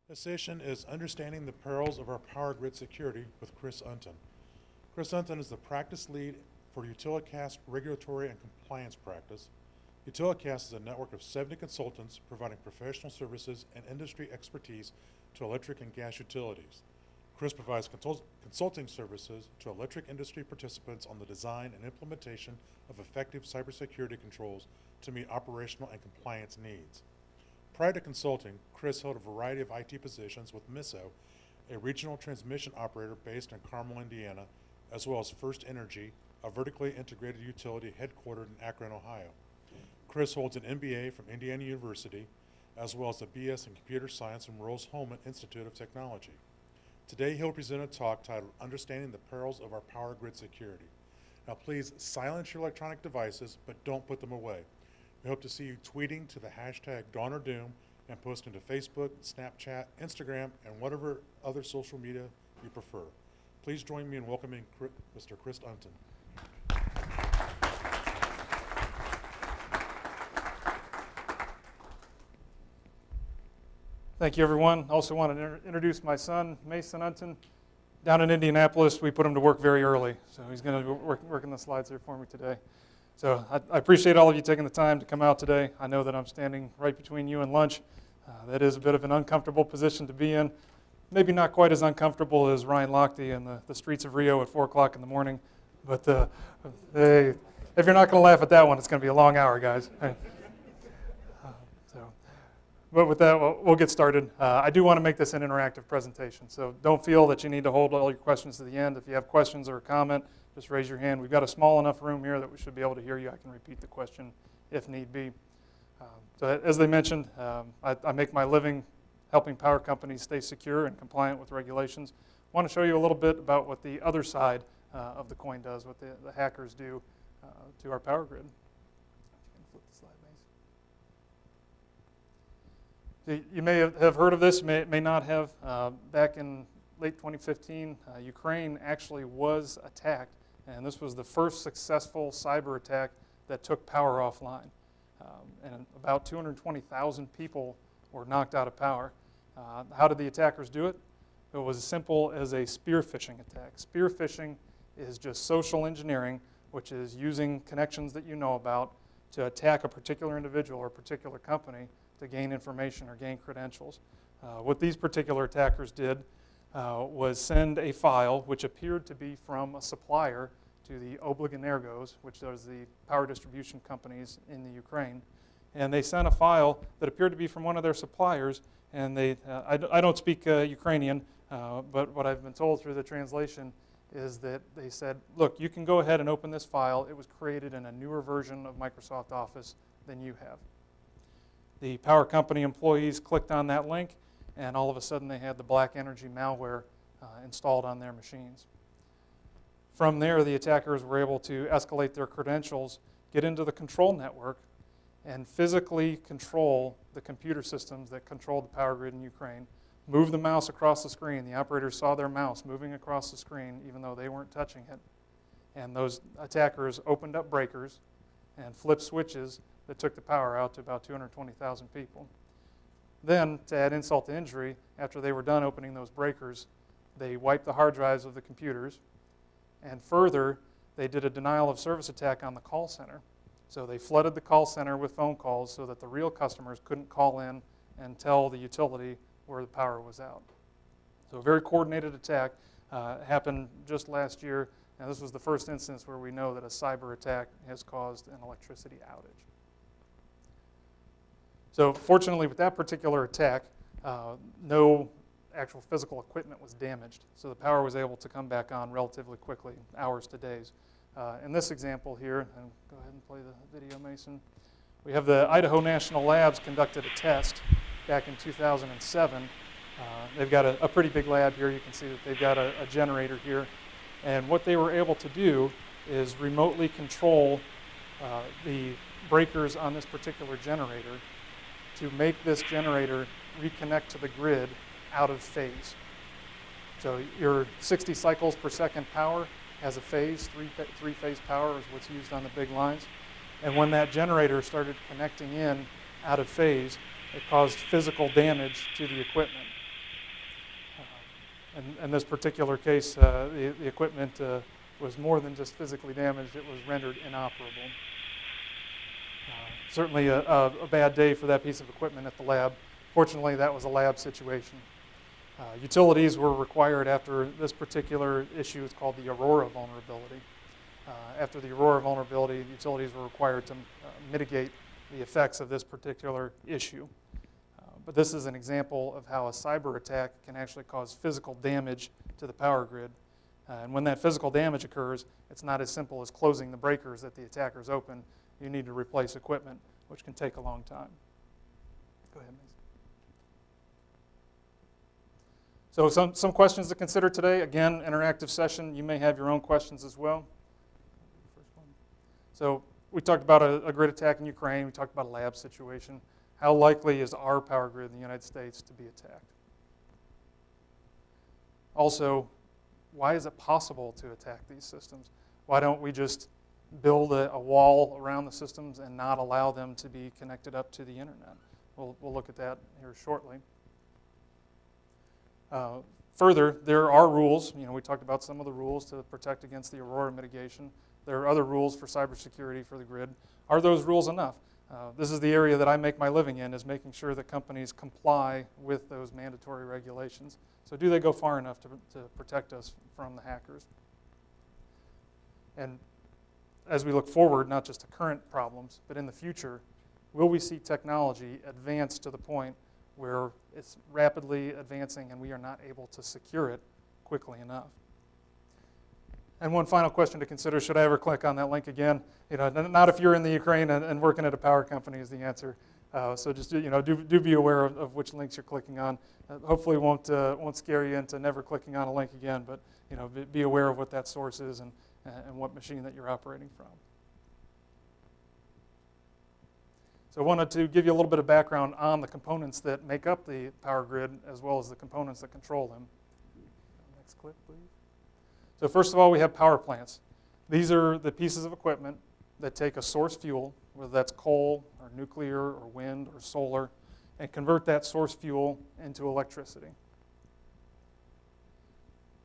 This session is Understanding the Perils of Our Power Grid Security with Chris Unton. Chris Unton is the practice lead for Utilicast Regulatory and Compliance Practice. Utilicast is a network of 70 consultants providing professional services and industry expertise to electric and gas utilities. Chris provides consulting services to electric industry participants on the design and implementation of effective cybersecurity controls to meet operational and compliance needs. Prior to consulting, Chris held a variety of IT positions with MISO, a regional transmission operator based in Carmel, Indiana, as well as First Energy, a vertically integrated utility headquartered in Akron, Ohio. Chris holds an MBA from Indiana University, as well as a BS in Computer Science from Rose-Hulman Institute of Technology. Today, he'll present a talk titled Understanding the Perils of Our Power Grid Security. Now, please silence your electronic devices, but don't put them away. We hope to see you tweeting to the hashtag Dawn or Doom and posting to Facebook, Snapchat, Instagram, and whatever other social media you prefer. Please join me in welcoming Mr. Chris Unton. Thank you, everyone. I also want to introduce my son, Mason Unton. Down in Indianapolis, we put him to work very early, so he's going to be working the slides here for me today. So I appreciate all of you taking the time to come out today. I know that I'm standing right between you and lunch. That is a bit of an uncomfortable position to be in. Maybe not quite as uncomfortable as Ryan Lochte in the streets of Rio at 4 o'clock in the morning. But if you're not going to laugh at that one, it's going to be a long hour, guys. But with that, we'll get started. I do want to make this an interactive presentation, so don't feel that you need to hold all your questions to the end. If you have questions or a comment, just raise your hand. We've got a small enough room here that we should be able to hear you. I can repeat the question if need be. So as they mentioned, I make my living helping power companies stay secure and compliant with regulations. I want to show you a little bit about what the other side of the coin does, what the hackers do to our power grid. Flip the slide, Mace. You may have heard of this, may not have. Back in late 2015, Ukraine actually was attacked, and this was the first successful cyber attack that took power offline. And about 220,000 people were knocked out of power. How did the attackers do it? It was as simple as a spear phishing attack. Spear phishing is just social engineering, which is using connections that you know about to attack a particular individual or a particular company to gain information or gain credentials. What these particular attackers did was send a file which appeared to be from a supplier to the Obligenergos, which was the power distribution companies in the Ukraine. And they sent a file that appeared to be from one of their suppliers. And I don't speak Ukrainian, but what I've been told through the translation is that they said, look, you can go ahead and open this file. It was created in a newer version of Microsoft Office than you have. The power company employees clicked on that link, and all of a sudden they had the Black Energy malware installed on their machines. From there, the attackers were able to escalate their credentials, get into the control network, and physically control the computer systems that controlled the power grid in Ukraine, move the mouse across the screen. The operators saw their mouse moving across the screen even though they weren't touching it. And those attackers opened up breakers and flipped switches that took the power out to about 220,000 people. Then, to add insult to injury, after they were done opening those breakers, they wiped the hard drives of the computers, and further, they did a denial of service attack on the call center. So they flooded the call center with phone calls so that the real customers couldn't call in and tell the utility where the power was out. So a very coordinated attack happened just last year. Now, this was the first instance where we know that a cyber attack has caused an electricity outage. So fortunately, with that particular attack, no actual physical equipment was damaged. So the power was able to come back on relatively quickly, hours to days. In this example here, and go ahead and play the video, Mason. We have the Idaho National Labs conducted a test back in 2007. They've got a pretty big lab here. You can see that they've got a generator here. And what they were able to do is remotely control the breakers on this particular generator to make this generator reconnect to the grid out of phase. So your 60 cycles per second power has a phase, three-phase power is what's used on the big lines. And when that generator started connecting in out of phase, it caused physical damage to the equipment. In this particular case, the equipment was more than just physically damaged, it was rendered inoperable. Certainly a bad day for that piece of equipment at the lab. Fortunately, that was a lab situation. Utilities were required after this particular issue. It's called the Aurora vulnerability. After the Aurora vulnerability, utilities were required to mitigate the effects of this particular issue. But this is an example of how a cyber attack can actually cause physical damage to the power grid. And when that physical damage occurs, it's not as simple as closing the breakers that the attackers open. You need to replace equipment, which can take a long time. Go ahead, Ms. So some questions to consider today. Again, interactive session. You may have your own questions as well. So we talked about a grid attack in Ukraine. We talked about a lab situation. How likely is our power grid in the United States to be attacked? Also, why is it possible to attack these systems? Why don't we just build a wall around the systems and not allow them to be connected up to the internet? We'll look at that here shortly. Further, there are rules. We talked about some of the rules to protect against the Aurora mitigation. There are other rules for cybersecurity for the grid. Are those rules enough? This is the area that I make my living in, is making sure that companies comply with those mandatory regulations. So do they go far enough to protect us from the hackers? And as we look forward, not just to current problems, but in the future, will we see technology advance to the point where it's rapidly advancing and we are not able to secure it quickly enough? And one final question to consider, should I ever click on that link again? Not if you're in the Ukraine and working at a power company is the answer. So just do be aware of which links you're clicking on. Hopefully won't scare you into never clicking on a link again, but be aware of what that source is and what machine that you're operating from. So I wanted to give you a little bit of background on the components that make up the power grid as well as the components that control them. Next clip, please. So first of all, we have power plants. These are the pieces of equipment that take a source fuel, whether that's coal or nuclear or wind or solar, and convert that source fuel into electricity.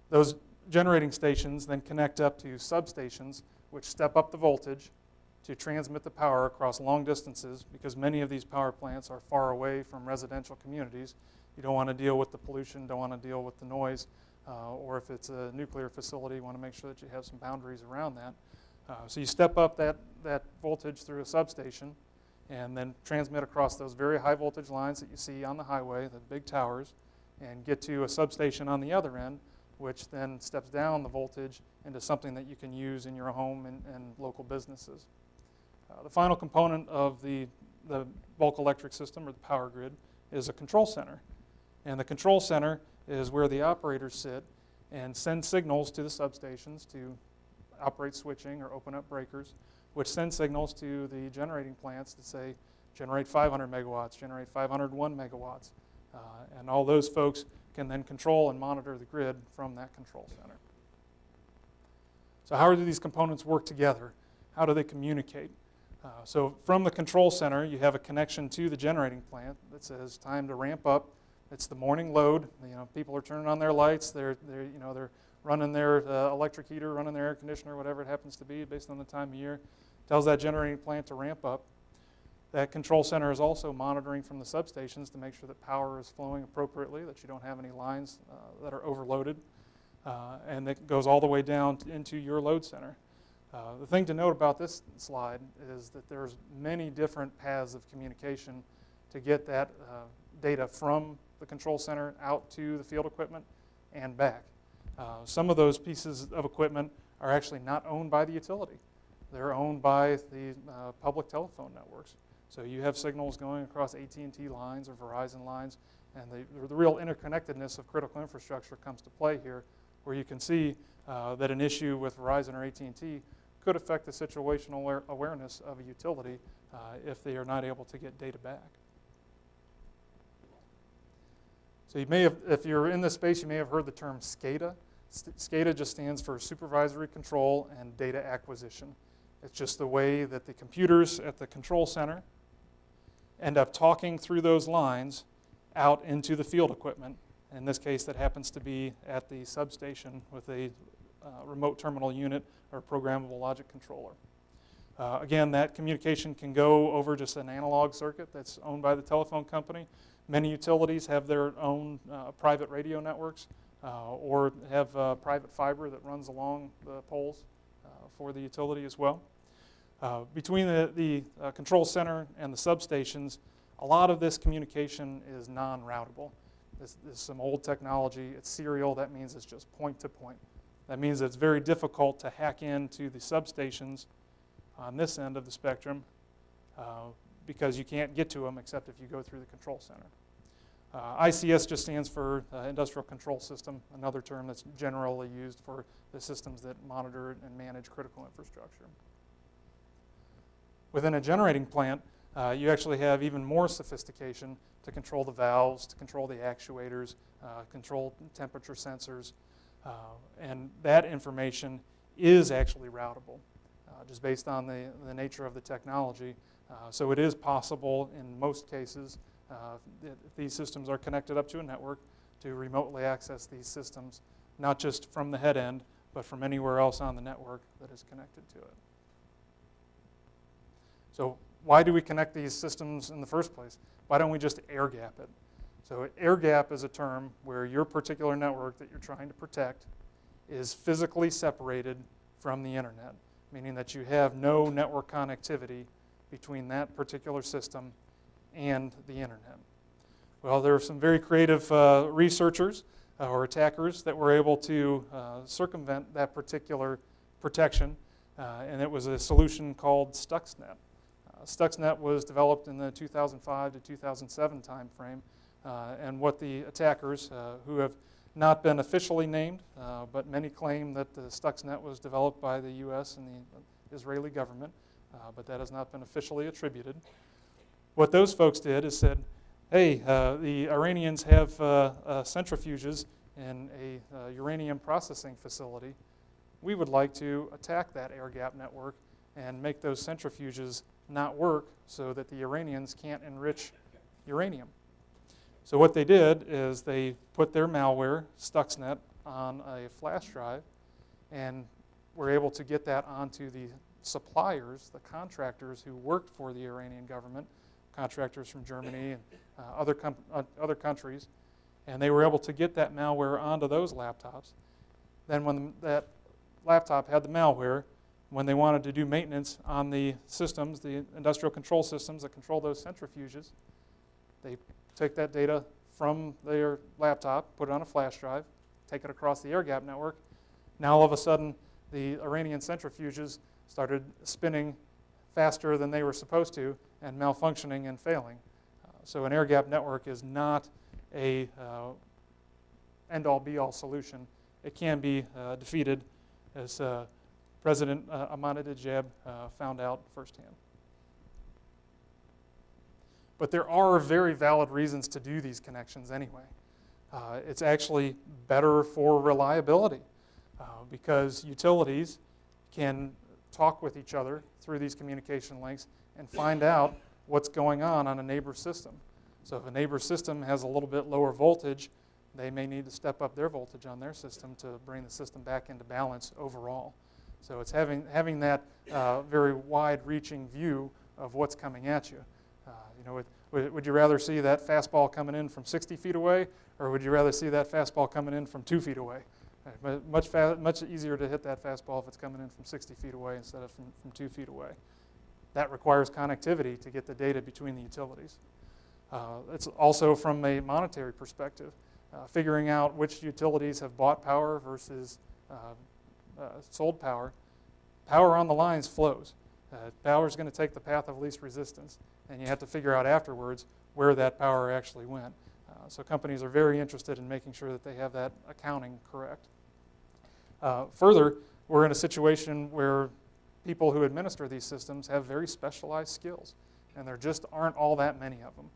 Those generating stations then connect up to substations, which step up the voltage to transmit the power across long distances, because many of these power plants are far away from residential communities. You don't want to deal with the pollution, don't want to deal with the noise, or if it's a nuclear facility, you want to make sure that you have some boundaries around that. So you step up that voltage through a substation and then transmit across those very high voltage lines that you see on the highway, the big towers, and get to a substation on the other end, which then steps down the voltage into something that you can use in your home and local businesses. The final component of the bulk electric system, or the power grid, is a control center. And the control center is where the operators sit and send signals to the substations to operate switching or open up breakers, which send signals to the generating plants to say, generate 500 megawatts, generate 501 megawatts. And all those folks can then control and monitor the grid from that control center. So how do these components work together? How do they communicate? So from the control center, you have a connection to the generating plant that says time to ramp up. It's the morning load. People are turning on their lights. They're running their electric heater, running their air conditioner, whatever it happens to be, based on the time of year. Tells that generating plant to ramp up. That control center is also monitoring from the substations to make sure that power is flowing appropriately, that you don't have any lines that are overloaded, and that goes all the way down into your load center. The thing to note about this slide is that there's many different paths of communication to get that data from the control center out to the field equipment and back. Some of those pieces of equipment are actually not owned by the utility. They're owned by the public telephone networks. So you have signals going across AT&T lines or Verizon lines, and the real interconnectedness of critical infrastructure comes to play here, where you can see that an issue with Verizon or AT&T could affect the situational awareness of a utility if they are not able to get data back. So you may have, if you're in this space, you may have heard the term SCADA. SCADA just stands for Supervisory Control and Data Acquisition. It's just the way that the computers at the control center end up talking through those lines out into the field equipment, In this case, that happens to be at the substation with a remote terminal unit or programmable logic controller. Again, that communication can go over just an analog circuit that's owned by the telephone company. Many utilities have their own private radio networks or have private fiber that runs along the poles for the utility as well. Between the control center and the substations, a lot of this communication is non-routable. This is some old technology. It's serial. That means it's just point to point. That means it's very difficult to hack into the substations on this end of the spectrum because you can't get to them except if you go through the control center. ICS just stands for Industrial Control System, another term that's generally used for the systems that monitor and manage critical infrastructure. Within a generating plant, you actually have even more sophistication to control the valves, to control the actuators, control temperature sensors, and that information is actually routable, just based on the nature of the technology. So it is possible in most cases, if these systems are connected up to a network, to remotely access these systems, not just from the head end, but from anywhere else on the network that is connected to it. So why do we connect these systems in the first place? Why don't we just air gap it? So air gap is a term where your particular network that you're trying to protect is physically separated from the internet, meaning that you have no network connectivity between that particular system and the internet. Well, there are some very creative researchers or attackers that were able to circumvent that particular protection, and it was a solution called Stuxnet. Stuxnet was developed in the 2005 to 2007 timeframe, and what the attackers, who have not been officially named, but many claim that the Stuxnet was developed by the US and the Israeli government, but that has not been officially attributed. What those folks did is said, hey, the Iranians have centrifuges in a uranium processing facility. We would like to attack that air gap network and make those centrifuges not work so that the Iranians can't enrich uranium. So what they did is they put their malware, Stuxnet, on a flash drive and were able to get that onto the suppliers, the contractors who worked for the Iranian government, contractors from Germany and other countries, and they were able to get that malware onto those laptops. Then when that laptop had the malware, when they wanted to do maintenance on the systems, the industrial control systems that control those centrifuges, they take that data from their laptop, put it on a flash drive, take it across the air gap network. Now all of a sudden, the Iranian centrifuges started spinning faster than they were supposed to and malfunctioning and failing. So an air gap network is not a end-all be-all solution. It can be defeated, as President Ahmadinejad found out firsthand. But there are very valid reasons to do these connections anyway. It's actually better for reliability because utilities can talk with each other through these communication links and find out what's going on a neighbor's system. So if a neighbor's system has a little bit lower voltage, they may need to step up their voltage on their system to bring the system back into balance overall. So it's having that very wide-reaching view of what's coming at you. Would you rather see that fastball coming in from 60 feet away, or would you rather see that fastball coming in from 2 feet away? Much easier to hit that fastball if it's coming in from 60 feet away instead of from 2 feet away. That requires connectivity to get the data between the utilities. It's also from a monetary perspective, figuring out which utilities have bought power versus sold power. Power on the lines flows. Power is going to take the path of least resistance, and you have to figure out afterwards where that power actually went. So companies are very interested in making sure that they have that accounting correct. Further, we're in a situation where people who administer these systems have very specialized skills, and there just aren't all that many of them.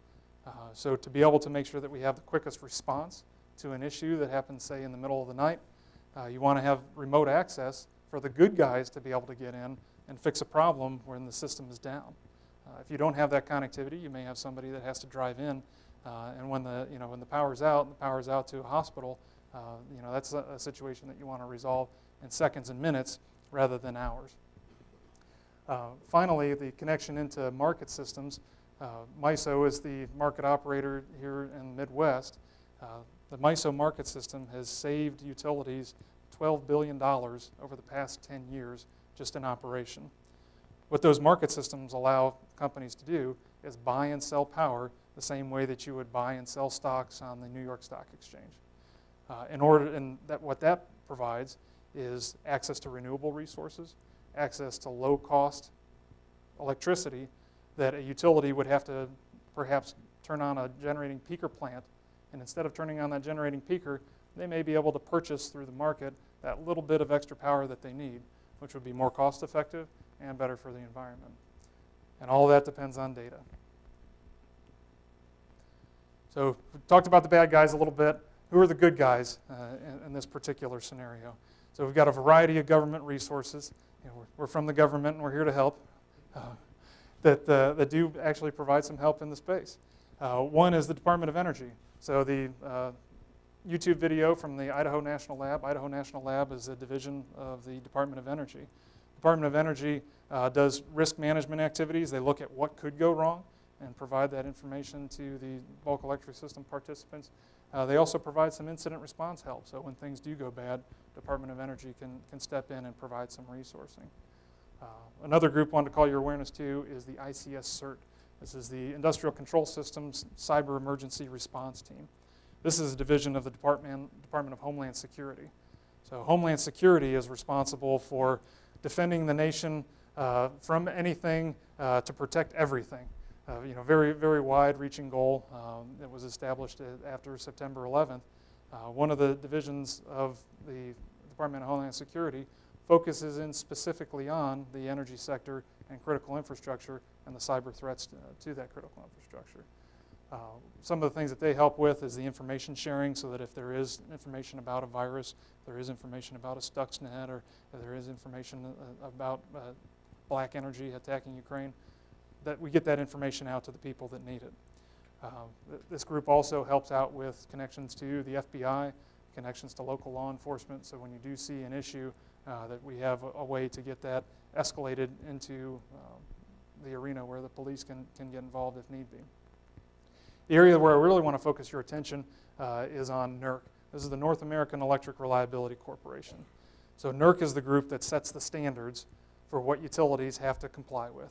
So to be able to make sure that we have the quickest response to an issue that happens, say, in the middle of the night, you want to have remote access for the good guys to be able to get in and fix a problem when the system is down. If you don't have that connectivity, you may have somebody that has to drive in And when the power's out, and the power's out to a hospital, that's a situation that you want to resolve in seconds and minutes rather than hours. Finally, the connection into market systems. MISO is the market operator here in the Midwest. The MISO market system has saved utilities $12 billion over the past 10 years just in operation. What those market systems allow companies to do is buy and sell power the same way that you would buy and sell stocks on the New York Stock Exchange. What that provides is access to renewable resources, access to low-cost electricity that a utility would have to perhaps turn on a generating peaker plant, and instead of turning on that generating peaker, they may be able to purchase through the market that little bit of extra power that they need, which would be more cost-effective and better for the environment. And all of that depends on data. So we talked about the bad guys a little bit. Who are the good guys in this particular scenario? So we've got a variety of government resources. We're from the government and we're here to help that do actually provide some help in the space. One is the Department of Energy. So the YouTube video from the Idaho National Lab. Idaho National Lab is a division of the Department of Energy. Department of Energy does risk management activities. They look at what could go wrong and provide that information to the bulk electric system participants. They also provide some incident response help. So when things do go bad, Department of Energy can step in and provide some resourcing. Another group I wanted to call your awareness to is the ICS CERT. This is the Industrial Control Systems Cyber Emergency Response Team. This is a division of the Department of Homeland Security. So Homeland Security is responsible for defending the nation from anything to protect everything. Very, very wide-reaching goal that was established after September 11th. One of the divisions of the Department of Homeland Security focuses in specifically on the energy sector and critical infrastructure and the cyber threats to that critical infrastructure. Some of the things that they help with is the information sharing, so that if there is information about a virus, there is information about a Stuxnet, or if there is information about black energy attacking Ukraine, that we get that information out to the people that need it. This group also helps out with connections to the FBI, connections to local law enforcement, so when you do see an issue, that we have a way to get that escalated into the arena where the police can get involved if need be. The area where I really want to focus your attention is on NERC. This is the North American Electric Reliability Corporation. So NERC is the group that sets the standards for what utilities have to comply with.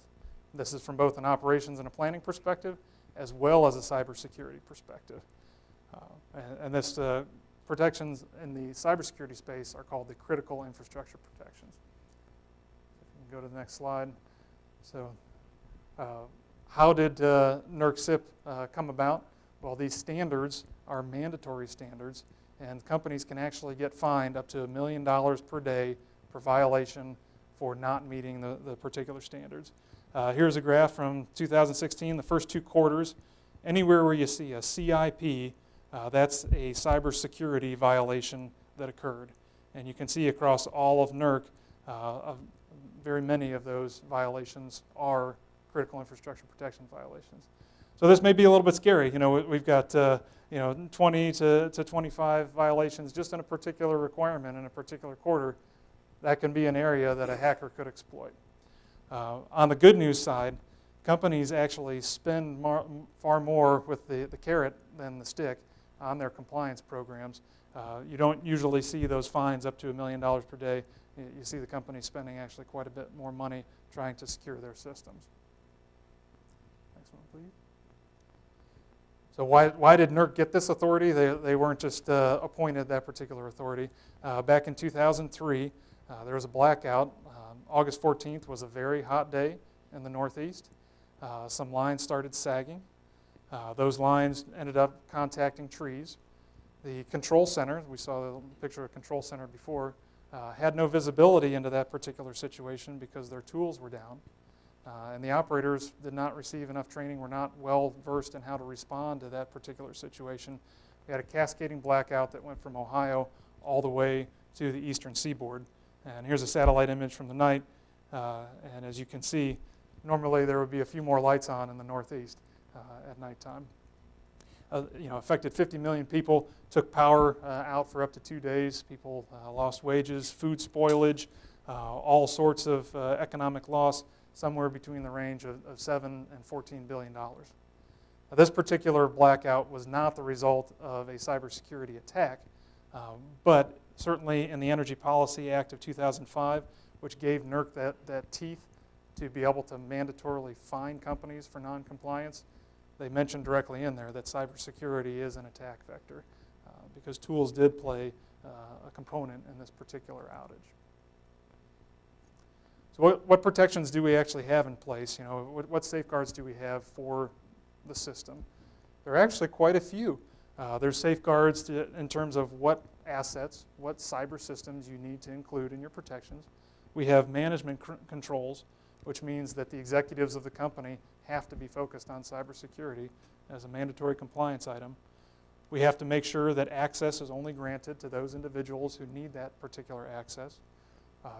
This is from both an operations and a planning perspective, as well as a cybersecurity perspective. And this protections in the cybersecurity space are called the critical infrastructure protections. If you can go to the next slide. So how did Newark SIP come about? Well, these standards are mandatory standards, and companies can actually get fined up to $1 million per day per violation for not meeting the particular standards. Here's a graph from 2016, the first 2 quarters. Anywhere where you see a CIP, that's a cybersecurity violation that occurred. And you can see across all of NERC, very many of those violations are critical infrastructure protection violations. So this may be a little bit scary. We've got 20 to 25 violations just in a particular requirement in a particular quarter. That can be an area that a hacker could exploit. On the good news side, companies actually spend far more with the carrot than the stick on their compliance programs. You don't usually see those fines up to $1 million per day. You see the companies spending actually quite a bit more money trying to secure their systems. Next one, please. So why did NERC get this authority? They weren't just appointed that particular authority. Back in 2003, there was a blackout. August 14th was a very hot day in the Northeast. Some lines started sagging. Those lines ended up contacting trees. The control center, we saw the picture of a control center before, had no visibility into that particular situation because their tools were down. And the operators did not receive enough training, were not well versed in how to respond to that particular situation. We had a cascading blackout that went from Ohio all the way to the eastern seaboard. And here's a satellite image from the night. And as you can see, normally there would be a few more lights on in the Northeast at nighttime. affected 50 million people, took power out for up to 2 days. People lost wages, food spoilage, all sorts of economic loss, somewhere between the range of $7 and $14 billion. Now, this particular blackout was not the result of a cybersecurity attack, but certainly in the Energy Policy Act of 2005, which gave NERC that teeth to be able to mandatorily fine companies for noncompliance, they mentioned directly in there that cybersecurity is an attack vector because tools did play a component in this particular outage. So what protections do we actually have in place? What safeguards do we have for the system? There are actually quite a few. There's safeguards in terms of what assets, what cyber systems you need to include in your protections. We have management controls, which means that the executives of the company have to be focused on cybersecurity as a mandatory compliance item. We have to make sure that access is only granted to those individuals who need that particular access.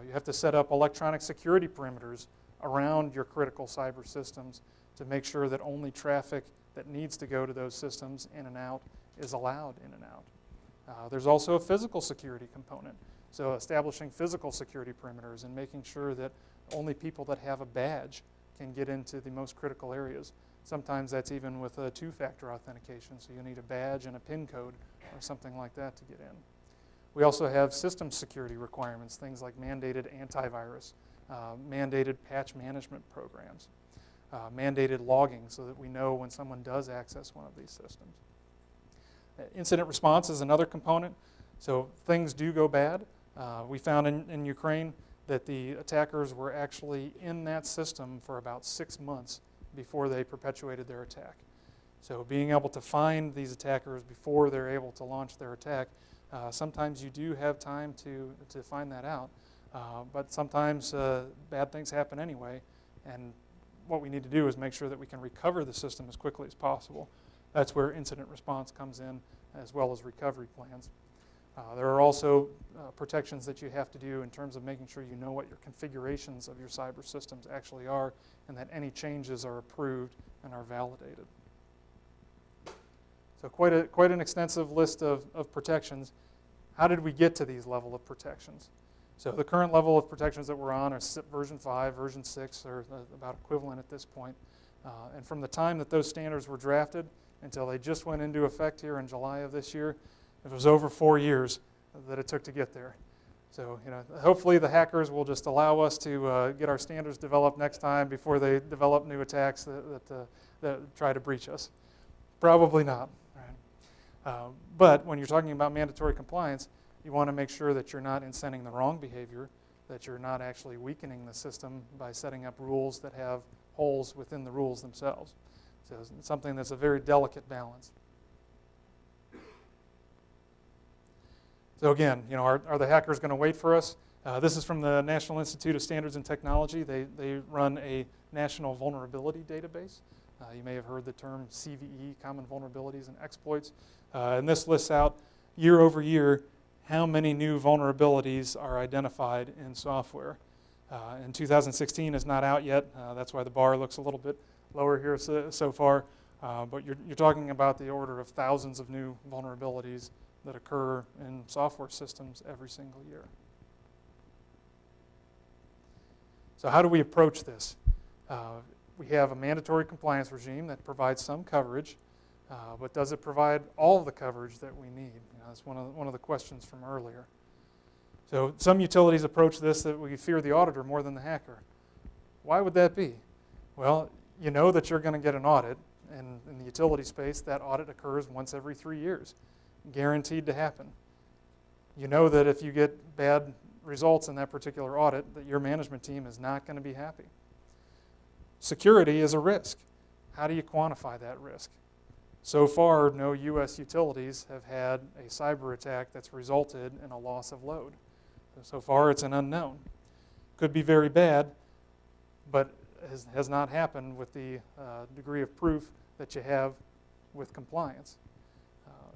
You have to set up electronic security perimeters around your critical cyber systems to make sure that only traffic that needs to go to those systems in and out is allowed in and out. There's also a physical security component. So establishing physical security perimeters and making sure that only people that have a badge can get into the most critical areas. Sometimes that's even with a two-factor authentication, so you need a badge and a PIN code or something like that to get in. We also have system security requirements, things like mandated antivirus, mandated patch management programs, mandated logging so that we know when someone does access one of these systems. Incident response is another component. So things do go bad. We found in Ukraine that the attackers were actually in that system for about 6 months before they perpetuated their attack. So being able to find these attackers before they're able to launch their attack, sometimes you do have time to find that out. But sometimes bad things happen anyway, and what we need to do is make sure that we can recover the system as quickly as possible. That's where incident response comes in, as well as recovery plans. There are also protections that you have to do in terms of making sure you know what your configurations of your cyber systems actually are and that any changes are approved and are validated. So quite an extensive list of protections. How did we get to these level of protections? So the current level of protections that we're on are SIP version 5, version 6, are about equivalent at this point. And from the time that those standards were drafted until they just went into effect here in July of this year, it was over 4 years that it took to get there. So hopefully the hackers will just allow us to get our standards developed next time before they develop new attacks that try to breach us. Probably not. Right? But when you're talking about mandatory compliance, you want to make sure that you're not incenting the wrong behavior, that you're not actually weakening the system by setting up rules that have holes within the rules themselves. So it's something that's a very delicate balance. So again, are the hackers going to wait for us? This is from the National Institute of Standards and Technology. They run a national vulnerability database. You may have heard the term CVE, Common Vulnerabilities and Exploits. And this lists out year over year how many new vulnerabilities are identified in software. And 2016 is not out yet. That's why the bar looks a little bit lower here so far. But you're talking about the order of thousands of new vulnerabilities that occur in software systems every single year. So how do we approach this? We have a mandatory compliance regime that provides some coverage, but does it provide all of the coverage that we need? That's one of the questions from earlier. So some utilities approach this that we fear the auditor more than the hacker. Why would that be? Well, you know that you're going to get an audit, and in the utility space, that audit occurs once every 3 years. Guaranteed to happen. You know that if you get bad results in that particular audit, that your management team is not going to be happy. Security is a risk. How do you quantify that risk? So far, no U.S. utilities have had a cyber attack that's resulted in a loss of load. So far, it's an unknown. Could be very bad, but has not happened with the degree of proof that you have with compliance.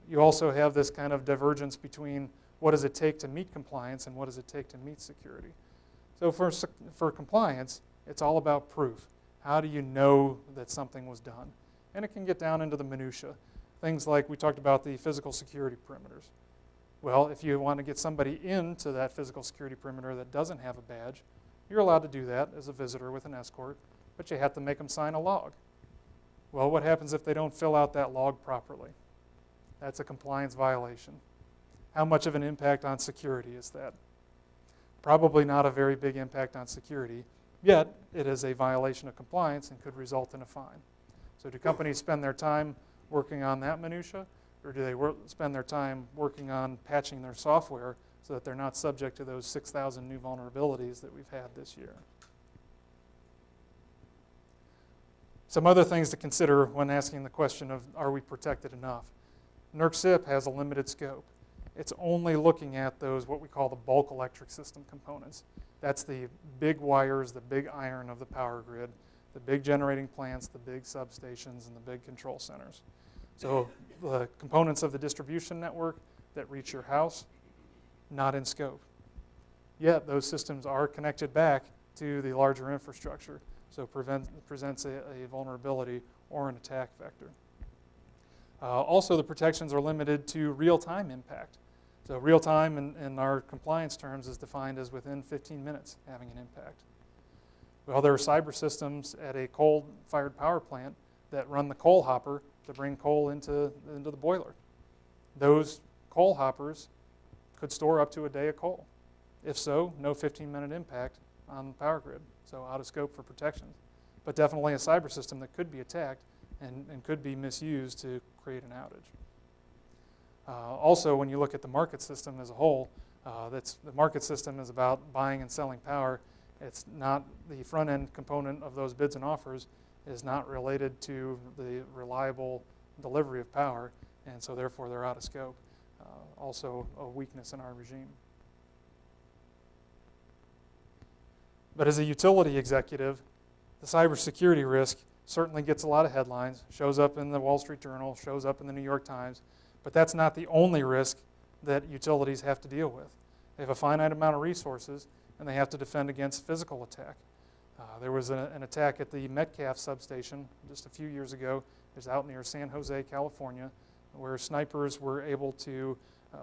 You also have this kind of divergence between what does it take to meet compliance and what does it take to meet security. So for compliance, it's all about proof. How do you know that something was done? And it can get down into the minutia. things like we talked about the physical security perimeters. Well, if you want to get somebody into that physical security perimeter that doesn't have a badge, you're allowed to do that as a visitor with an escort, but you have to make them sign a log. Well, what happens if they don't fill out that log properly? That's a compliance violation. How much of an impact on security is that? Probably not a very big impact on security, yet it is a violation of compliance and could result in a fine. So do companies spend their time working on that minutia, or do they spend their time working on patching their software so that they're not subject to those 6,000 new vulnerabilities that we've had this year? Some other things to consider when asking the question of, are we protected enough? Newark SIP has a limited scope. It's only looking at those, what we call the bulk electric system components. That's the big wires, the big iron of the power grid, the big generating plants, the big substations, and the big control centers. So the components of the distribution network that reach your house, not in scope. Yet those systems are connected back to the larger infrastructure, so presents a vulnerability or an attack vector. Also, the protections are limited to real-time impact. So real-time in our compliance terms is defined as within 15 minutes having an impact. Well, there are cyber systems at a coal-fired power plant that run the coal hopper to bring coal into the boiler. Those coal hoppers could store up to a day of coal. If so, no 15-minute impact on the power grid, so out of scope for protections. But definitely a cyber system that could be attacked and could be misused to create an outage. Also, when you look at the market system as a whole, the market system is about buying and selling power. It's not the front-end component of those bids and offers is not related to the reliable delivery of power, and so therefore they're out of scope. Also a weakness in our regime. But as a utility executive, the cybersecurity risk certainly gets a lot of headlines, shows up in the Wall Street Journal, shows up in the New York Times, but that's not the only risk that utilities have to deal with. They have a finite amount of resources, and they have to defend against physical attack. There was an attack at the Metcalf substation just a few years ago. It was out near San Jose, California, where snipers were able to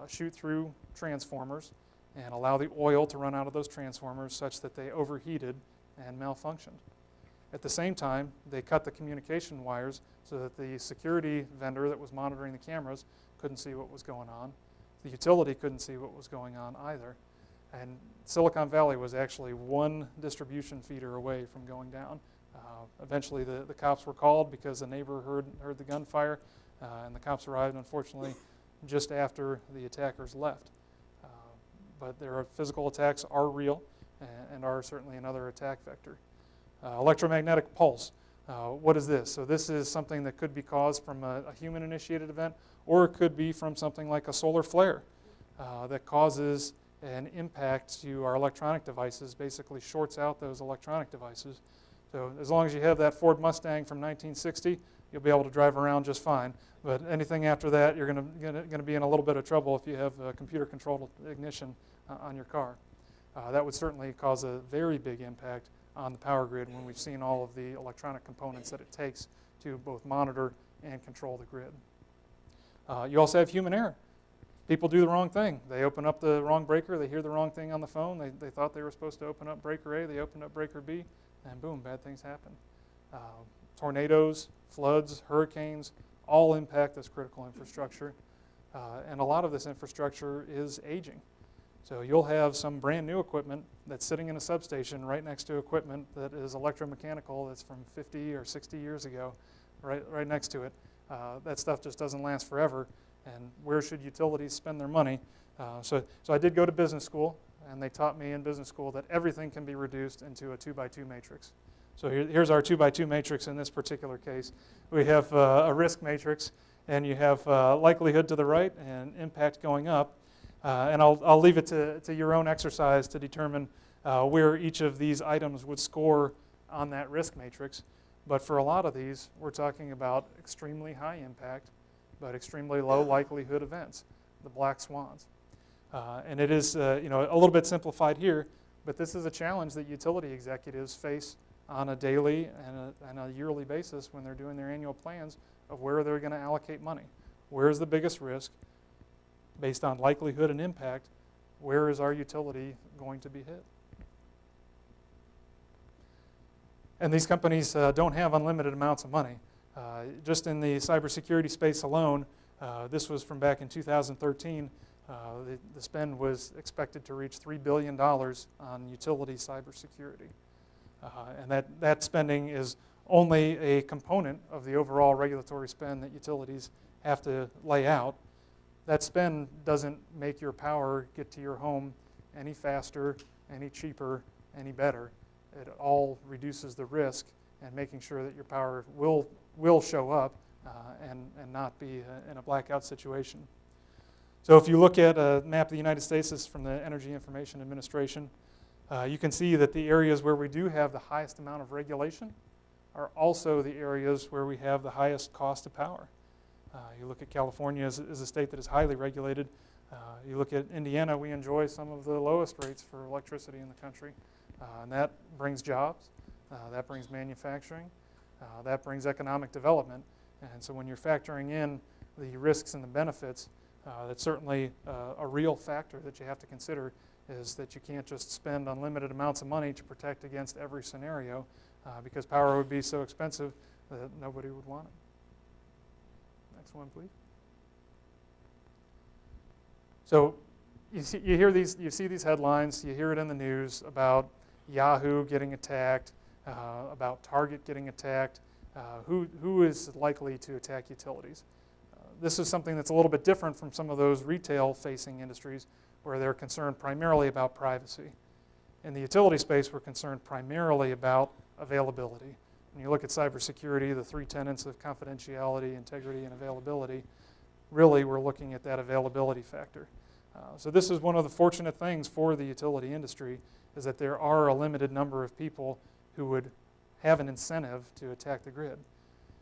shoot through transformers and allow the oil to run out of those transformers such that they overheated and malfunctioned. At the same time, they cut the communication wires so that the security vendor that was monitoring the cameras couldn't see what was going on. The utility couldn't see what was going on either. And Silicon Valley was actually one distribution feeder away from going down. Eventually the cops were called because a neighbor heard the gunfire, and the cops arrived, unfortunately, just after the attackers left. But their physical attacks are real and are certainly another attack vector. Electromagnetic pulse. What is this? So this is something that could be caused from a human-initiated event, or it could be from something like a solar flare that causes an impact to our electronic devices, basically shorts out those electronic devices. So as long as you have that Ford Mustang from 1960, you'll be able to drive around just fine. But anything after that, you're going to be in a little bit of trouble if you have a computer-controlled ignition on your car. That would certainly cause a very big impact on the power grid when we've seen all of the electronic components that it takes to both monitor and control the grid. You also have human error. People do the wrong thing. They open up the wrong breaker. They hear the wrong thing on the phone. They thought they were supposed to open up breaker A. They opened up breaker B, and boom, bad things happen. Tornadoes, floods, hurricanes, all impact this critical infrastructure. And a lot of this infrastructure is aging. So you'll have some brand new equipment that's sitting in a substation right next to equipment that is electromechanical that's from 50 or 60 years ago, right next to it. That stuff just doesn't last forever. And where should utilities spend their money? So I did go to business school, and they taught me in business school that everything can be reduced into a 2x2 matrix. So here's our 2x2 matrix in this particular case. We have a risk matrix, and you have likelihood to the right and impact going up. And I'll leave it to your own exercise to determine where each of these items would score on that risk matrix. But for a lot of these, we're talking about extremely high impact, but extremely low likelihood events, the black swans. And it is a little bit simplified here, but this is a challenge that utility executives face on a daily and a yearly basis when they're doing their annual plans of where they're going to allocate money. where's the biggest risk, based on likelihood and impact, where is our utility going to be hit? And these companies don't have unlimited amounts of money. Just in the cybersecurity space alone, this was from back in 2013, the spend was expected to reach $3 billion on utility cybersecurity. And that spending is only a component of the overall regulatory spend that utilities have to lay out. That spend doesn't make your power get to your home any faster, any cheaper, any better. It all reduces the risk and making sure that your power will show up and not be in a blackout situation. So if you look at a map of the United States, this is from the Energy Information Administration, you can see that the areas where we do have the highest amount of regulation are also the areas where we have the highest cost of power. You look at California as a state that is highly regulated. You look at Indiana, we enjoy some of the lowest rates for electricity in the country. And that brings jobs, that brings manufacturing, that brings economic development. And so when you're factoring in the risks and the benefits, that's certainly a real factor that you have to consider, is that you can't just spend unlimited amounts of money to protect against every scenario, because power would be so expensive that nobody would want it. Next one, please. So you see these headlines, you hear it in the news about Yahoo getting attacked, about Target getting attacked. Who is likely to attack utilities? This is something that's a little bit different from some of those retail-facing industries where they're concerned primarily about privacy. In the utility space, we're concerned primarily about availability. When you look at cybersecurity, the three tenets of confidentiality, integrity, and availability, really we're looking at that availability factor. So this is one of the fortunate things for the utility industry, is that there are a limited number of people who would have an incentive to attack the grid.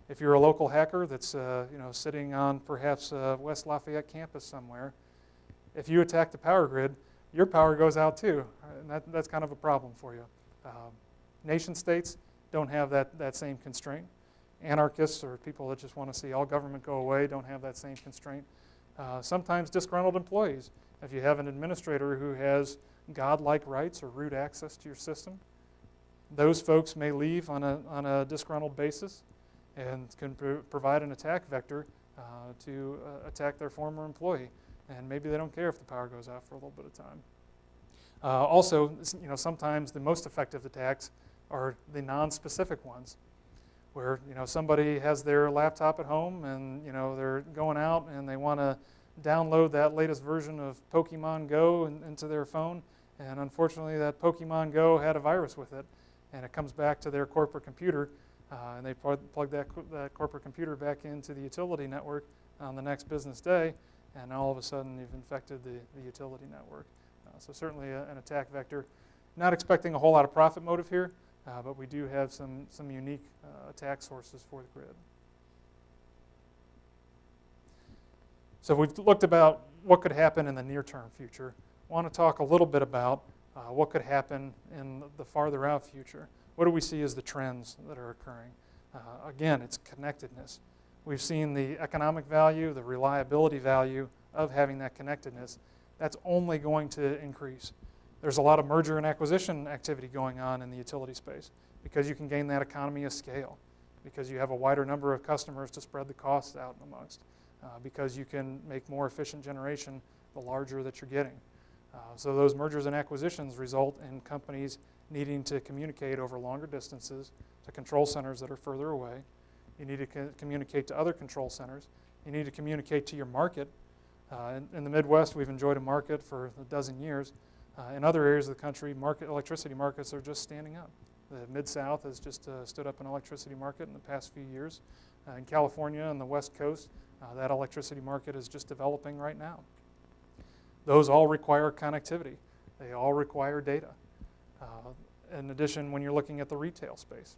If you're a local hacker that's sitting on perhaps West Lafayette campus somewhere, if you attack the power grid, your power goes out too, and that's kind of a problem for you. Nation states don't have that same constraint. Anarchists, or people that just want to see all government go away, don't have that same constraint. Sometimes disgruntled employees. If you have an administrator who has godlike rights or root access to your system, those folks may leave on a disgruntled basis and can provide an attack vector to attack their former employee. And maybe they don't care if the power goes out for a little bit of time. Also, sometimes the most effective attacks are the non-specific ones, where somebody has their laptop at home and they're going out and they want to download that latest version of Pokemon Go into their phone, and unfortunately that Pokemon Go had a virus with it, and it comes back to their corporate computer, and they plug that corporate computer back into the utility network on the next business day, and all of a sudden you've infected the utility network. So certainly an attack vector. Not expecting a whole lot of profit motive here, but we do have some unique attack sources for the grid. So we've looked about what could happen in the near-term future. I want to talk a little bit about what could happen in the farther out future. What do we see as the trends that are occurring? Again, it's connectedness. We've seen the economic value, the reliability value of having that connectedness. That's only going to increase. There's a lot of merger and acquisition activity going on in the utility space because you can gain that economy of scale, because you have a wider number of customers to spread the costs out amongst, because you can make more efficient generation the larger that you're getting. So those mergers and acquisitions result in companies needing to communicate over longer distances to control centers that are further away. You need to communicate to other control centers. You need to communicate to your market. In the Midwest, we've enjoyed a market for a dozen years. In other areas of the country, electricity markets are just standing up. The Mid-South has just stood up an electricity market in the past few years. In California and the West Coast, that electricity market is just developing right now. Those all require connectivity. They all require data. In addition, when you're looking at the retail space,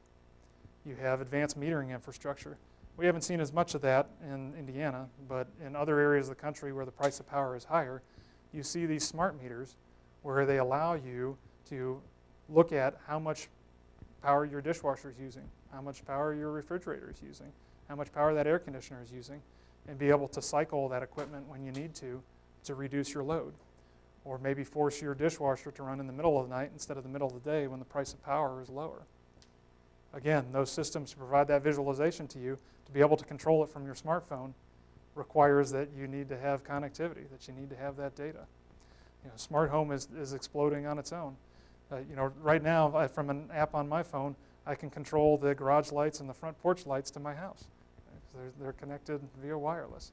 you have advanced metering infrastructure. We haven't seen as much of that in Indiana, but in other areas of the country where the price of power is higher, you see these smart meters where they allow you to look at how much power your dishwasher is using, how much power your refrigerator is using, how much power that air conditioner is using, and be able to cycle that equipment when you need to reduce your load. Or maybe force your dishwasher to run in the middle of the night instead of the middle of the day when the price of power is lower. Again, those systems to provide that visualization to you, to be able to control it from your smartphone, requires that you need to have connectivity, that you need to have that data. You know, smart home is exploding on its own. You know, right now, from an app on my phone, I can control the garage lights and the front porch lights to my house. They're connected via wireless.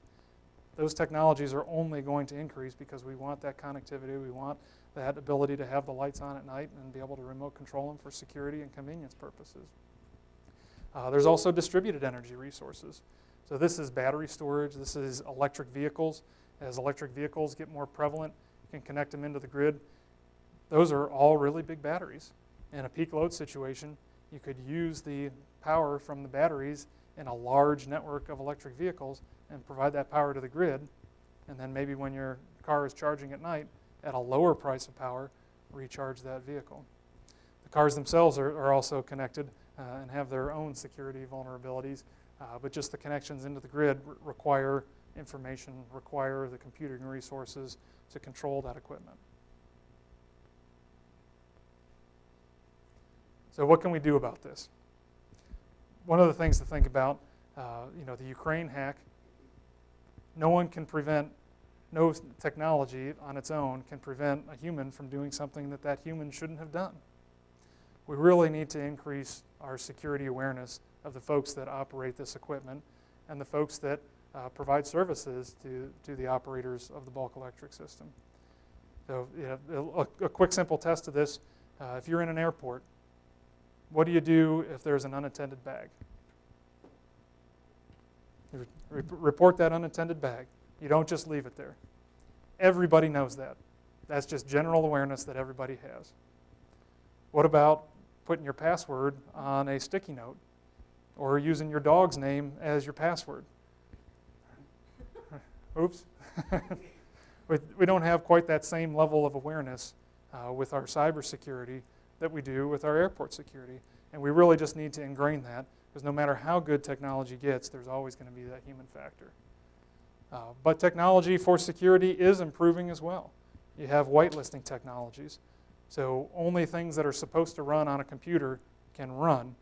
Those technologies are only going to increase because we want that connectivity. We want that ability to have the lights on at night and be able to remote control them for security and convenience purposes. There's also distributed energy resources. So this is battery storage. This is electric vehicles. As electric vehicles get more prevalent, you can connect them into the grid. Those are all really big batteries. In a peak load situation, you could use the power from the batteries in a large network of electric vehicles and provide that power to the grid, and then maybe when your car is charging at night at a lower price of power, recharge that vehicle. The cars themselves are also connected and have their own security vulnerabilities, but just the connections into the grid require information, require the computing resources to control that equipment. So what can we do about this? One of the things to think about, you know, the Ukraine hack, no technology on its own can prevent a human from doing something that human shouldn't have done. We really need to increase our security awareness of the folks that operate this equipment and the folks that provide services to the operators of the bulk electric system. So, you know, a quick simple test of this, if you're in an airport, what do you do if there's an unattended bag? You report that unattended bag. You don't just leave it there. Everybody knows that. That's just general awareness that everybody has. What about putting your password on a sticky note or using your dog's name as your password? Oops. We don't have quite that same level of awareness with our cybersecurity that we do with our airport security. And we really just need to ingrain that, because no matter how good technology gets, there's always going to be that human factor. But technology for security is improving as well. You have whitelisting technologies. So only things that are supposed to run on a computer can run,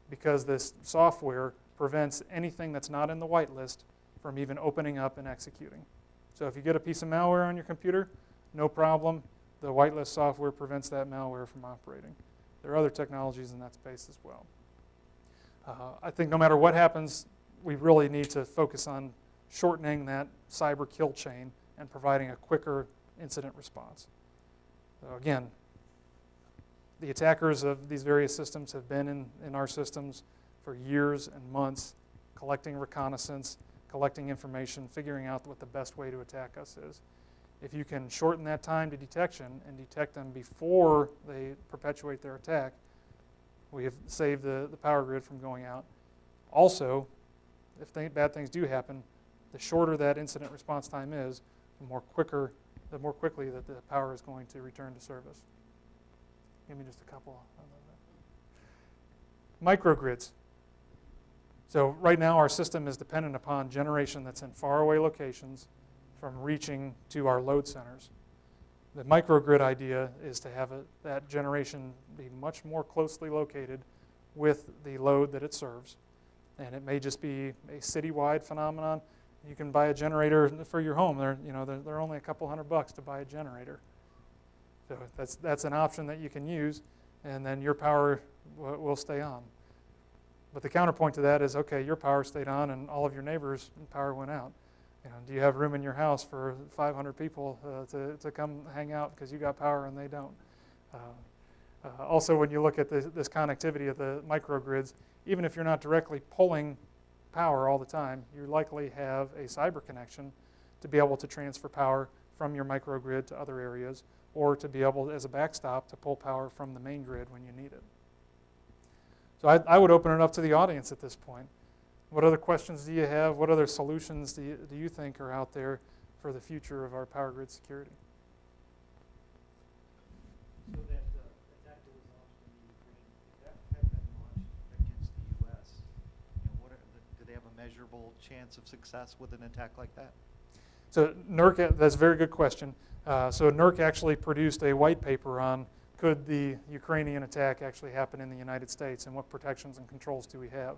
because this software prevents anything that's not in the whitelist from even opening up and executing. So if you get a piece of malware on your computer, no problem. The whitelist software prevents that malware from operating. There are other technologies in that space as well. I think no matter what happens, we really need to focus on shortening that cyber kill chain and providing a quicker incident response. So again, the attackers of these various systems have been in our systems for years and months, collecting reconnaissance, collecting information, figuring out what the best way to attack us is. If you can shorten that time to detection and detect them before they perpetuate their attack, we have saved the power grid from going out. Also, if bad things do happen, the shorter that incident response time is, the more quickly that the power is going to return to service. Give me just a couple. Microgrids. So right now our system is dependent upon generation that's in faraway locations from reaching to our load centers. The microgrid idea is to have that generation be much more closely located with the load that it serves. And it may just be a citywide phenomenon. You can buy a generator for your home. They're only a couple $100 to buy a generator. So that's an option that you can use, and then your power will stay on. But the counterpoint to that is, okay, your power stayed on and all of your neighbors' power went out. Do you have room in your house for 500 people to come hang out because you got power and they don't? Also, when you look at this connectivity of the microgrids, even if you're not directly pulling power all the time, you likely have a cyber connection to be able to transfer power from your microgrid to other areas, or to be able, as a backstop, to pull power from the main grid when you need it. So I would open it up to the audience at this point. What other questions do you have? What other solutions do you think are out there for the future of our power grid security? So that attack that was launched in the Ukraine, if that had been launched against the U.S., do they have a measurable chance of success with an attack like that? So NERC, that's a very good question. So NERC actually produced a white paper on could the Ukrainian attack actually happen in the United States and what protections and controls do we have.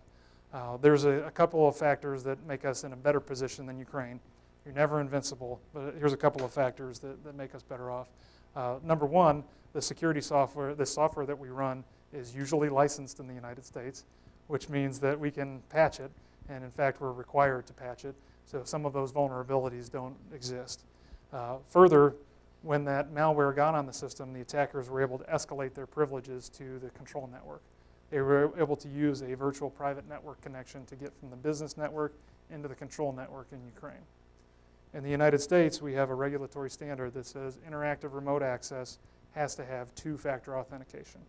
There's a couple of factors that make us in a better position than Ukraine. You're never invincible, but here's a couple of factors that make us better off. Number one, the security software, the software that we run is usually licensed in the United States, which means that we can patch it, and in fact we're required to patch it, so some of those vulnerabilities don't exist. Further, when that malware got on the system, the attackers were able to escalate their privileges to the control network. They were able to use a virtual private network connection to get from the business network into the control network in Ukraine. In the United States, we have a regulatory standard that says interactive remote access has to have two-factor authentication,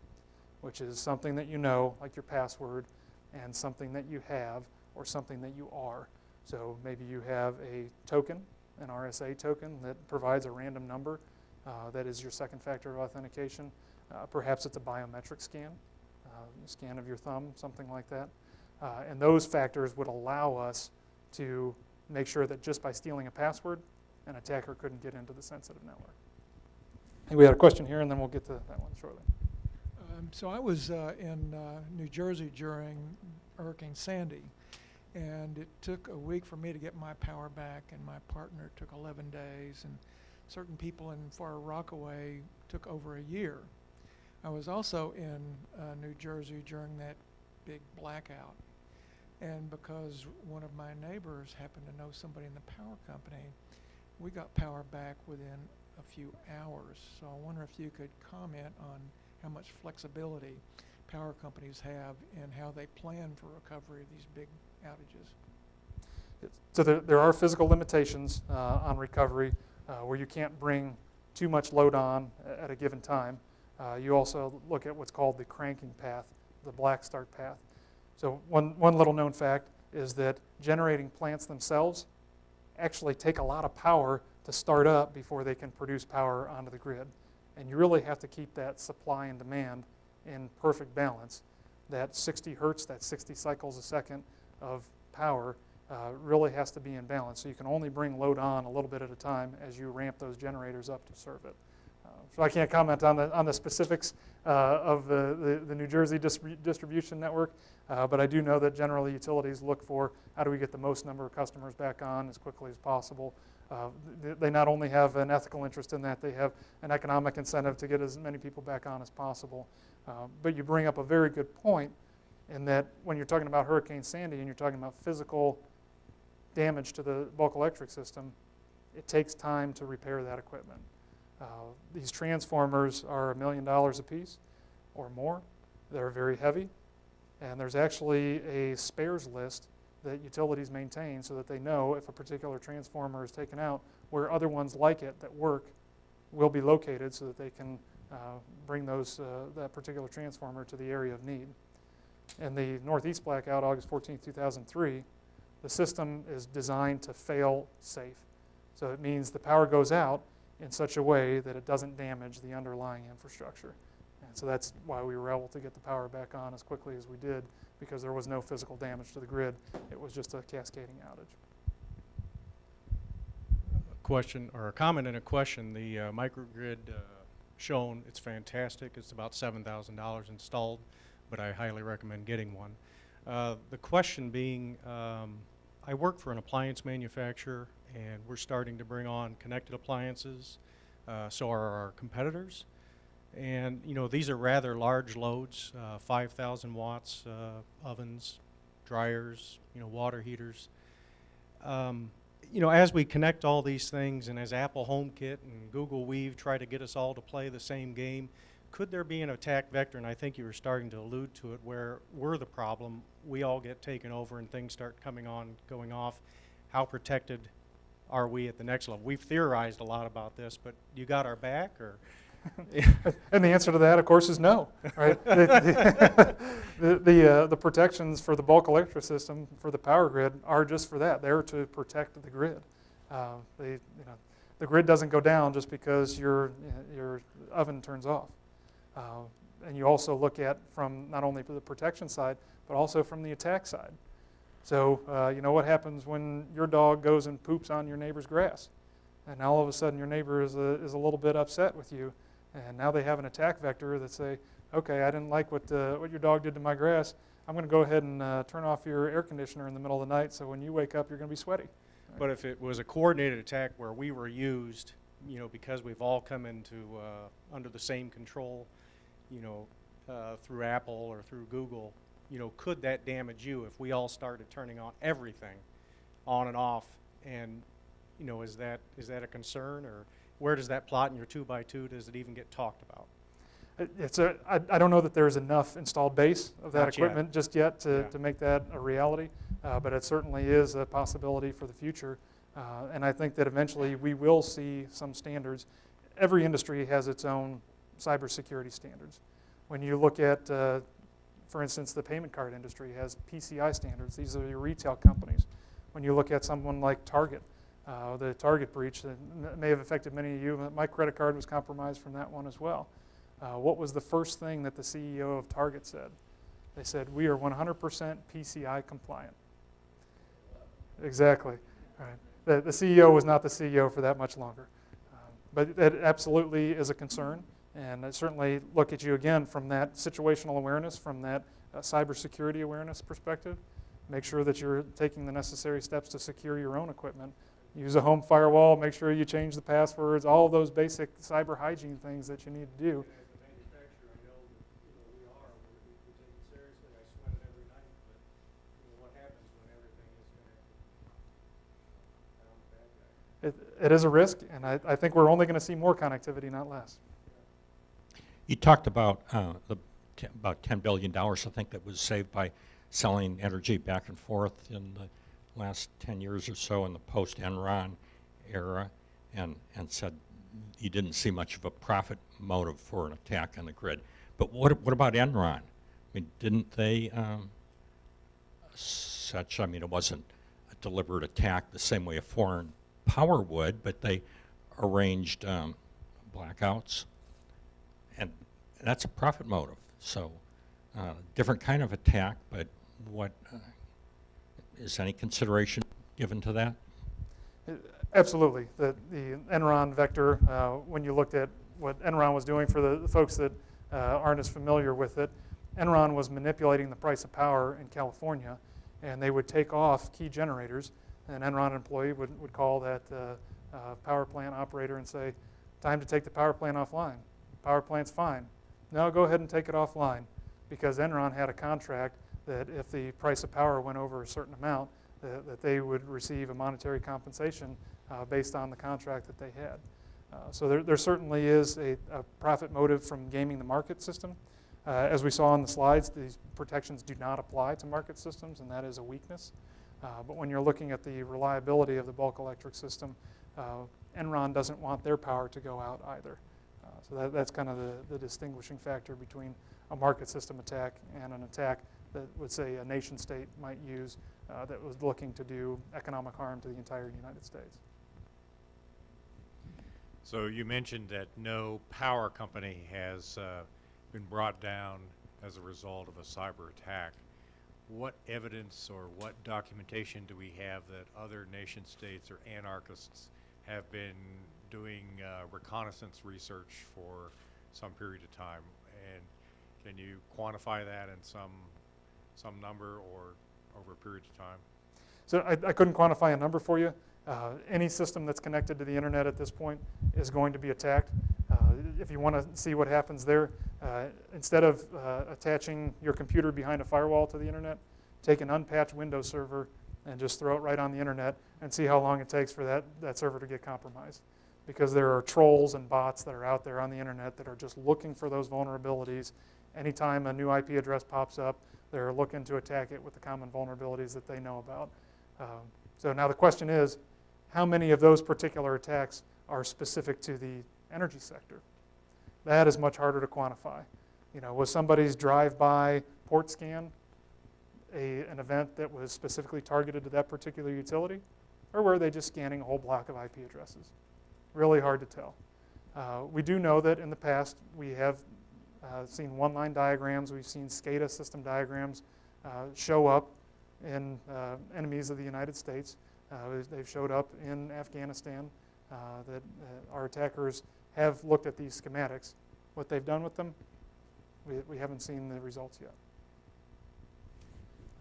which is something that you know, like your password, and something that you have, or something that you are. So maybe you have a token, an RSA token that provides a random number that is your second factor of authentication. Perhaps it's a biometric scan, scan of your thumb, something like that. And those factors would allow us to make sure that just by stealing a password, an attacker couldn't get into the sensitive network. Hey, we had a question here, and then we'll get to that one shortly. So I was in New Jersey during Hurricane Sandy, and it took a week for me to get my power back, and my partner took 11 days, and certain people in Far Rockaway took over a year. I was also in New Jersey during that big blackout, and because one of my neighbors happened to know somebody in the power company, we got power back within a few hours. So I wonder if you could comment on how much flexibility power companies have and how they plan for recovery of these big outages. So there are physical limitations on recovery where you can't bring too much load on at a given time. You also look at what's called the cranking path, the black start path. So one little known fact is that generating plants themselves actually take a lot of power to start up before they can produce power onto the grid. And you really have to keep that supply and demand in perfect balance. That 60 hertz, that 60 cycles a second of power really has to be in balance. So you can only bring load on a little bit at a time as you ramp those generators up to serve it. So I can't comment on the specifics of the New Jersey distribution network, but I do know that generally utilities look for how do we get the most number of customers back on as quickly as possible. They not only have an ethical interest in that, they have an economic incentive to get as many people back on as possible. But you bring up a very good point in that when you're talking about Hurricane Sandy and you're talking about physical damage to the bulk electric system, it takes time to repair that equipment. These transformers are $1 million a piece or more. They're very heavy, and there's actually a spares list that utilities maintain so that they know if a particular transformer is taken out, where other ones like it that work will be located so that they can bring that particular transformer to the area of need. In the Northeast Blackout, August 14, 2003, the system is designed to fail safe. So it means the power goes out in such a way that it doesn't damage the underlying infrastructure. And so that's why we were able to get the power back on as quickly as we did, because there was no physical damage to the grid. It was just a cascading outage. A question, or a comment and a question. The microgrid shown, it's fantastic. It's about $7,000 installed, but I highly recommend getting one. The question being, I work for an appliance manufacturer, and we're starting to bring on connected appliances. So are our competitors. And you know, these are rather large loads, 5,000 watts, ovens, dryers, you know, water heaters. You know, as we connect all these things, and as Apple HomeKit and Google Weave try to get us all to play the same game, could there be an attack vector? And I think you were starting to allude to it, where we're the problem, we all get taken over and things start coming on, going off. How protected are we at the next level? We've theorized a lot about this, but you got our back, or? And the answer to that, of course, is no. Right? The protections for the bulk electric system for the power grid are just for that. They're to protect the grid. The grid doesn't go down just because your oven turns off. And you also look at from not only the protection side, but also from the attack side. So, you know, what happens when your dog goes and poops on your neighbor's grass? And now all of a sudden your neighbor is a little bit upset with you. And now they have an attack vector that say, okay, I didn't like what your dog did to my grass. I'm going to go ahead and turn off your air conditioner in the middle of the night, so when you wake up, you're going to be sweaty. But if it was a coordinated attack where we were used, you know, because we've all come into under the same control, you know, through Apple or through Google, you know, could that damage you if we all started turning on everything on and off? And, you know, is that a concern, or where does that plot in your 2x2, does it even get talked about? I don't know that there's enough installed base of that Not yet. equipment just yet to Yeah. make that a reality, but it certainly is a possibility for the future. And I think that eventually we will see some standards. Every industry has its own cybersecurity standards. When you look at, for instance, the payment card industry has PCI standards. These are your retail companies. When you look at someone like Target, the Target breach that may have affected many of you, my credit card was compromised from that one as well. What was the first thing that the CEO of Target said? They said, we are 100% PCI compliant. Exactly. Right. The CEO was not the CEO for that much longer. But it absolutely is a concern. And I certainly look at you again from that situational awareness, from that cybersecurity awareness perspective. Make sure that you're taking the necessary steps to secure your own equipment. Use a home firewall, make sure you change the passwords, all of those basic cyber hygiene things that you need to do. As a manufacturer, I know that, you know, we take it seriously. I sweat it every night, but, you know, what happens when everything is connected? Found the bad guy. It is a risk, and I think we're only going to see more connectivity, not less. You talked about about $10 billion, I think, that was saved by selling energy back and forth in the last 10 years or so in the post-Enron era, and said you didn't see much of a profit motive for an attack on the grid. But what about Enron? I mean, didn't they I mean, it wasn't a deliberate attack the same way a foreign power would, but they arranged blackouts, and that's a profit motive. So different kind of attack, but what is any consideration given to that? Absolutely. The Enron vector, when you looked at what Enron was doing, for the folks that aren't as familiar with it, Enron was manipulating the price of power in California, and they would take off key generators. An Enron employee would call that power plant operator and say, time to take the power plant offline. Power plant's fine. No, go ahead and take it offline, because Enron had a contract that if the price of power went over a certain amount, that they would receive a monetary compensation based on the contract that they had. So there certainly is a profit motive from gaming the market system. As we saw on the slides, these protections do not apply to market systems, and that is a weakness. But when you're looking at the reliability of the bulk electric system, Enron doesn't want their power to go out either. So that's kind of the distinguishing factor between a market system attack and an attack that would say a nation state might use that was looking to do economic harm to the entire United States. So you mentioned that no power company has been brought down as a result of a cyber attack. What evidence or what documentation do we have that other nation states or anarchists have been doing reconnaissance research for some period of time? And can you quantify that in some number or over a period of time? So I couldn't quantify a number for you. Any system that's connected to the internet at this point is going to be attacked. If you want to see what happens there, instead of attaching your computer behind a firewall to the internet, take an unpatched Windows server and just throw it right on the internet and see how long it takes for that server to get compromised. Because there are trolls and bots that are out there on the internet that are just looking for those vulnerabilities. Anytime a new IP address pops up, they're looking to attack it with the common vulnerabilities that they know about. So now the question is, how many of those particular attacks are specific to the energy sector? That is much harder to quantify. You know, was somebody's drive-by port scan an event that was specifically targeted to that particular utility? Or were they just scanning a whole block of IP addresses? Really hard to tell. We do know that in the past we have seen one-line diagrams, we've seen SCADA system diagrams show up in enemies of the United States. They've showed up in Afghanistan. That our attackers have looked at these schematics. What they've done with them, we haven't seen the results yet.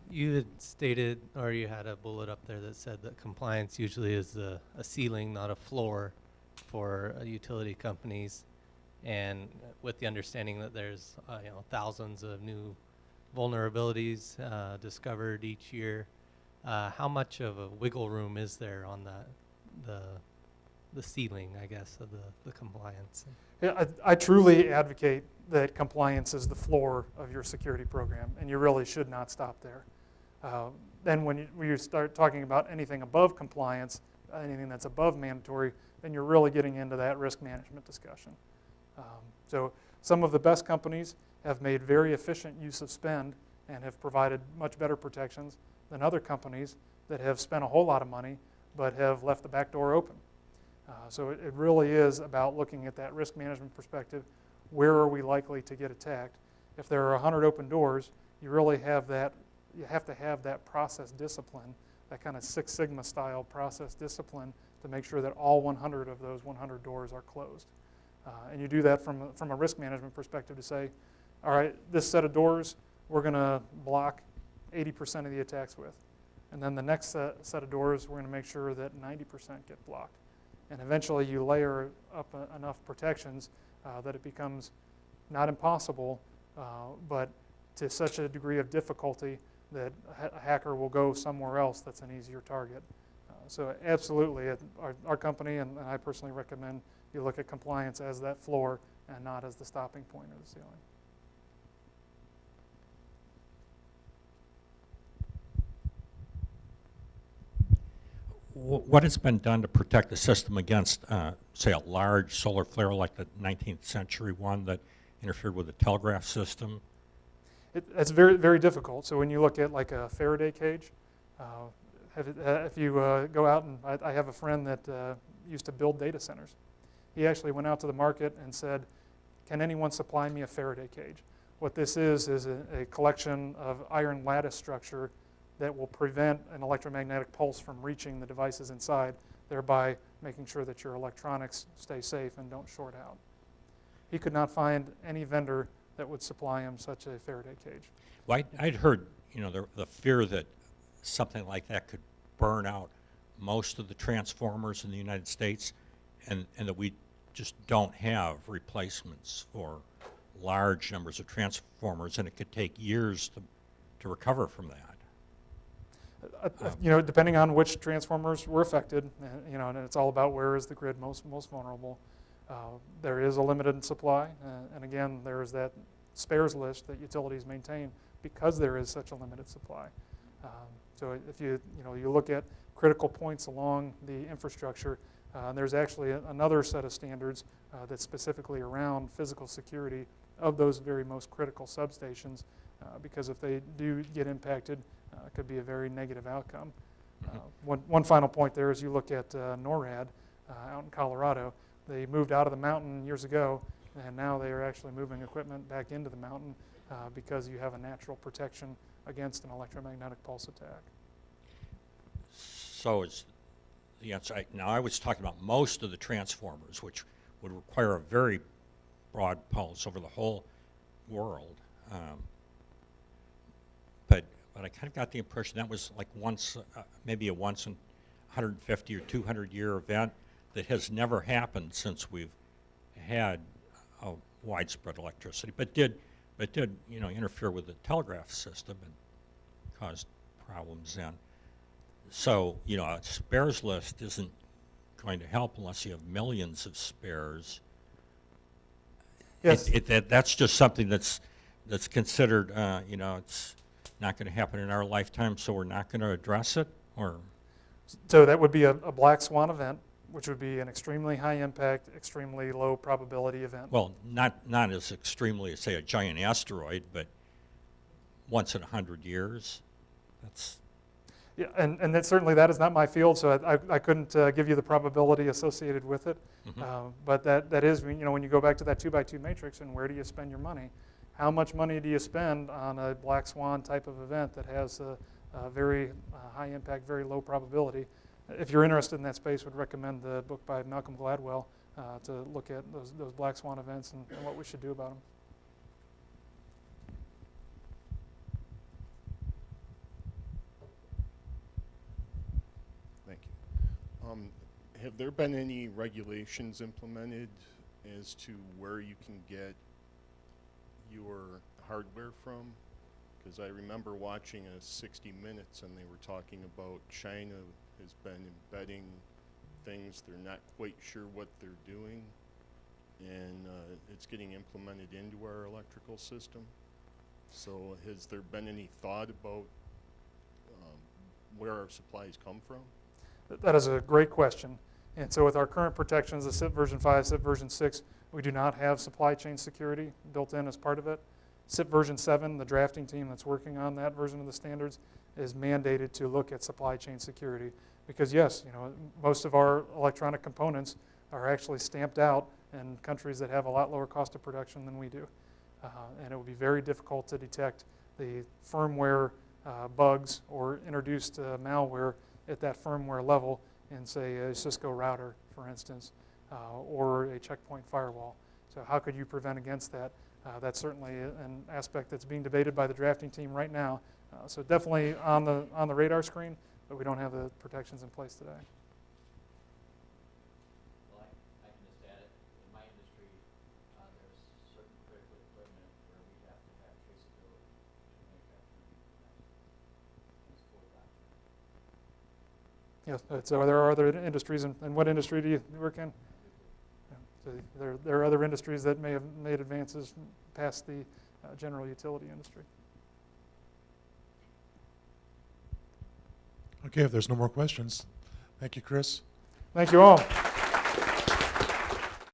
You had stated, or you had a bullet up there that said that compliance usually is a ceiling, not a floor for utility companies, and with the understanding that there's thousands of new vulnerabilities discovered each year, how much of a wiggle room is there on the ceiling, I guess, of the compliance? Yeah, I truly advocate that compliance is the floor of your security program, and you really should not stop there. Then when you start talking about anything above compliance, anything that's above mandatory, then you're really getting into that risk management discussion. So some of the best companies have made very efficient use of spend and have provided much better protections than other companies that have spent a whole lot of money but have left the back door open. So it really is about looking at that risk management perspective. Where are we likely to get attacked? If there are 100 open doors, you really have that. You have to have that process discipline, that kind of Six Sigma style process discipline, to make sure that all 100 of those 100 doors are closed. And you do that from a risk management perspective to say, all right, this set of doors we're going to block 80% of the attacks with. And then the next set of doors we're going to make sure that 90% get blocked. And eventually you layer up enough protections that it becomes not impossible, but to such a degree of difficulty that a hacker will go somewhere else that's an easier target. So absolutely, our company and I personally recommend you look at compliance as that floor and not as the stopping point or the ceiling. What has been done to protect the system against, say, a large solar flare like the 19th century one that interfered with the telegraph system? It's very, very difficult. So when you look at like a Faraday cage, if you go out and I have a friend that used to build data centers. He actually went out to the market and said, can anyone supply me a Faraday cage? What this is a collection of iron lattice structure that will prevent an electromagnetic pulse from reaching the devices inside, thereby making sure that your electronics stay safe and don't short out. He could not find any vendor that would supply him such a Faraday cage. Well, I'd heard, the fear that something like that could burn out most of the transformers in the United States, and that we just don't have replacements for large numbers of transformers, and it could take years to recover from that. Depending on which transformers were affected, and it's all about where is the grid most vulnerable. There is a limited supply, and again, there is that spares list that utilities maintain because there is such a limited supply. So if you look at critical points along the infrastructure, there's actually another set of standards that's specifically around physical security of those very most critical substations, because if they do get impacted, it could be a very negative outcome. One final point there is you look at NORAD out in Colorado. They moved out of the mountain years ago, and now they are actually moving equipment back into the mountain because you have a natural protection against an electromagnetic pulse attack. So is the answer. Now, I was talking about most of the transformers, which would require a very broad pulse over the whole world. But I kind of got the impression that was like maybe a once in 150 or 200 year event that has never happened since we've had widespread electricity, but did interfere with the telegraph system and caused problems then. So a spares list isn't going to help unless you have millions of spares. Yes. That's just something that's considered. It's not going to happen in our lifetime, so we're not going to address it, or. So that would be a black swan event, which would be an extremely high impact, extremely low probability event. Well, not as extremely as, say, a giant asteroid, but once in 100 years. That's. Yeah, and that is not my field, so I couldn't give you the probability associated with it. Mm-hmm. But that is, when you go back to that 2x2 matrix and where do you spend your money? How much money do you spend on a black swan type of event that has very high impact, very low probability. If you're interested in that space, would recommend the book by Malcolm Gladwell to look at those black swan events and what we should do about them. Thank you. Have there been any regulations implemented as to where you can get your hardware from? Because I remember watching a 60 Minutes and they were talking about China has been embedding things they're not quite sure what they're doing, and it's getting implemented into our electrical system. So has there been any thought about where our supplies come from? That is a great question. And so with our current protections, the SIP version 5, SIP version 6, we do not have supply chain security built in as part of it. SIP version 7, the drafting team that's working on that version of the standards, is mandated to look at supply chain security. Because yes, most of our electronic components are actually stamped out in countries that have a lot lower cost of production than we do. And it would be very difficult to detect the firmware bugs or introduced malware at that firmware level in, say, a Cisco router, for instance, or a checkpoint firewall. So how could you prevent against that? That's certainly an aspect that's being debated by the drafting team right now. So definitely on the radar screen, but we don't have the protections in place today. Well, I can just add it. In my industry, there's certain critical equipment where we have to have traceability to manufacturing. That's full adoption. Yes, so there are other industries, and what industry do you work in? Yeah, so there are other industries that may have made advances past the general utility industry. Okay, if there's no more questions, thank you, Chris. Thank you all.